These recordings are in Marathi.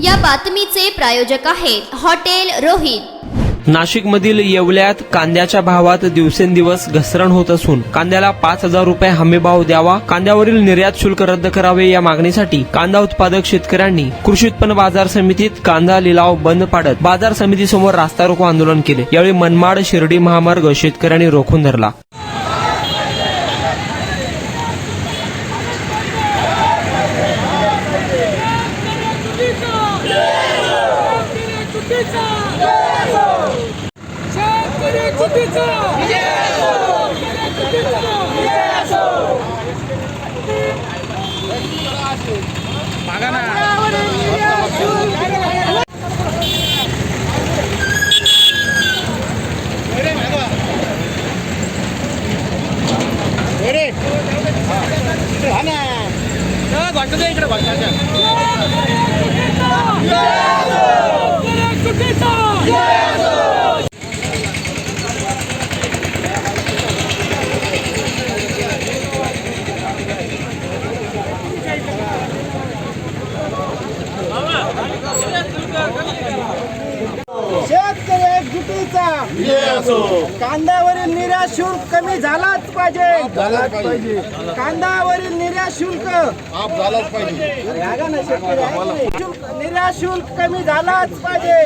या बातमीचे प्रायोजक आहेत हॉटेल रोहित। नाशिकमधील येवल्यात कांद्याच्या भावात दिवसेंदिवस घसरण होत असून कांद्याला 5,000 रुपये हमीभाव द्यावा, कांद्यावरील निर्यात शुल्क रद्द करावे या मागणीसाठी कांदा उत्पादक शेतकऱ्यांनी कृषी उत्पन्न बाजार समितीत कांदा लिलाव बंद पाडत बाजार समितीसमोर रास्ता रोको आंदोलन केले। यावेळी मनमाड शिर्डी महामार्ग शेतकऱ्यांनी रोखून धरला। शेतकरी एकजुटीचा कांद्यावरील निर्यात शुल्क कमी झालाच पाहिजे। कांद्यावरील निर्यात शुल्क झालाच पाहिजे। निर्यात शुल्क कमी झालाच पाहिजे।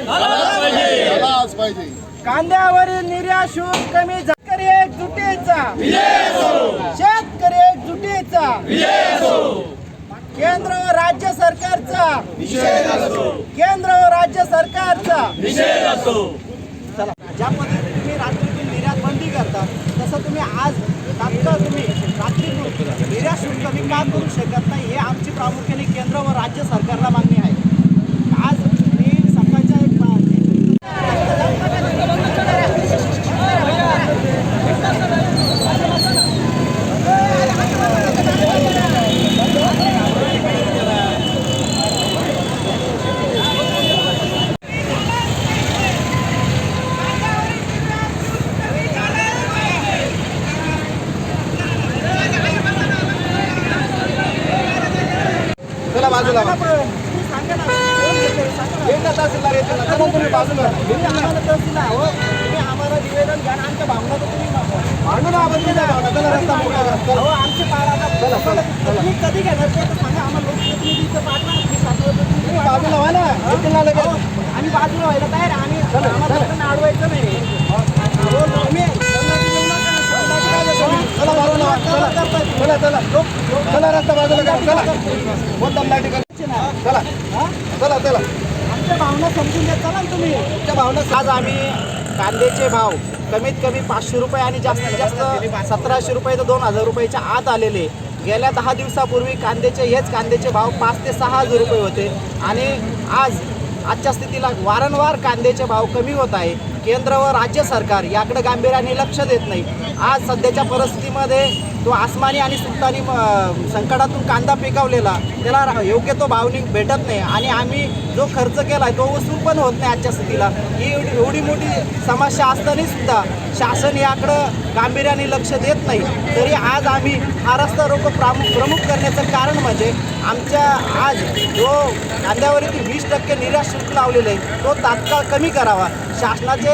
कांद्यावरील निर्यात शुल्क कमी शेतकरी एकजुटीचा शेतकरी एकजुटीचा केंद्र व राज्य सरकारचा केंद्र व राज्य सरकारचा चला, ज्या पद्धतीने तुम्ही रात्रीतून निर्यात बंदी करता तसं तुम्ही आज तात्काळ तुम्ही रात्रीतून निर्यात शुल्क कमी का करू शकत नाही, हे आमची प्रामुख्याने केंद्र व राज्य सरकारला मागणी आहे। आज मी सकाळच्या बाजूला सांगा ना, तहसीलदार येतो ना, तुम्ही बाजूला आम्हाला तहसीलदार हो, तुम्ही आम्हाला निवेदन द्या, आमच्या भावना तर तुम्ही भावना रस्ता मोठा हो, आमचे तुम्ही कधी घेणार ते सांगा आम्हाला। लोकप्रतिनिधीचं पाठवा, तुम्ही बाजूला व्हा ना, आम्ही बाजूला व्हायला तयार, आम्ही आम्हाला अडवायचं नाही। चला रस्ता बाजूला चला, मुद्दाम लाईटी चला चला चला, आमच्या भावना समजून घ्या चला तुम्ही तुमच्या भावना। आज आम्ही कांद्याचे भाव कमीत कमी 500 रुपये आणि जास्तीत जास्त 1700 रुपये तर 2000 रुपयाच्या आत आलेले। गेल्या 10 दिवसापूर्वी कांद्याचे भाव 5 ते 6000 रुपये होते आणि आजच्या स्थितीला वारंवार कांद्याचे भाव कमी होत आहे। केंद्र व राज्य सरकार याकडे गांभीर्याने लक्ष देत नाही। आज सध्याच्या परिस्थितीमध्ये तो आसमानी आणि सुलतानी संकटातून कांदा पिकवलेला त्याला योग्य तो भाव भेटत नाही आणि आम्ही जो खर्च केला आहे तो वसूल पण होत नाही। आजच्या स्थितीला ही एवढी मोठी समस्या असताना सुद्धा शासन याकडं गांभीर्याने लक्ष देत नाही। तरी आज आम्ही हा रस्ता रोको प्रमुख करण्याचं कारण म्हणजे आमच्या आज जो कांद्यावरील 20% निर्यात शुल्क लावलेलं आहे तो तात्काळ कमी करावा। शासनाचे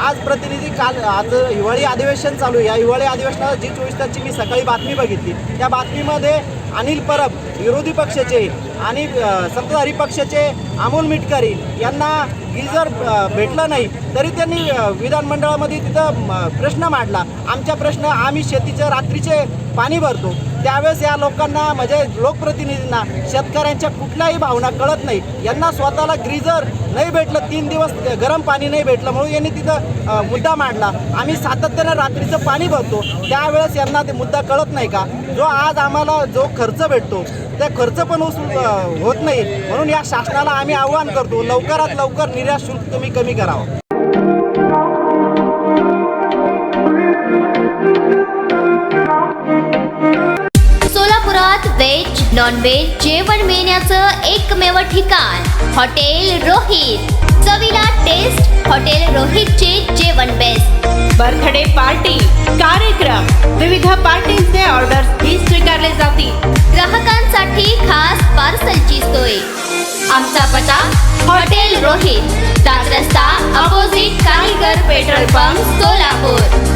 आज प्रतिनिधी आज हिवाळी अधिवेशन चालू आहे, या हिवाळी अधिवेशनात G24 तासची मी सकाळी बातमी बघितली। त्या बातमीमध्ये अनिल परब विरोधी पक्षाचे आणि सत्ताधारी पक्षाचे अमोल मिटकरी यांना गिझर भेटलं नाही तरी त्यांनी विधानमंडळामध्ये तिथं प्रश्न मांडला। आमचा प्रश्न आम्ही शेतीचं रात्रीचे पाणी भरतो त्यावेळेस या लोकांना म्हणजे लोकप्रतिनिधींना शेतकऱ्यांच्या कुठल्याही भावना कळत नाही। यांना स्वतःला ग्रीजर नाही भेटलं, 3 दिवस गरम पाणी नाही भेटलं म्हणून यांनी तिथं मुद्दा मांडला। आम्ही सातत्यानं रात्रीचं पाणी भरतो त्यावेळेस यांना ते मुद्दा कळत नाही का? जो आज आम्हाला जो खर्च भेटतो त्या खर्च पण वसूल होत नाही। म्हणून या शासनाला आम्ही आव्हान करतो लवकरात लवकर निर्यात शुल्क तुम्ही कमी करावं। सोलापुरात व्हेज नॉन व्हेज जेवण मिळण्याचं एकमेव ठिकाण हॉटेल रोहित। चवीला टेस्ट हॉटेल रोहितचे जेवण बेस्ट। बर्थडे पार्टी कार्यक्रम विविध पार्टींचे ऑर्डर्स ही स्वीकारले जातील। ग्राहकांसाठी खास पार्सलची सोय। आमचा पत्ता कारीगर पेट्रोल पंप सोलापूर.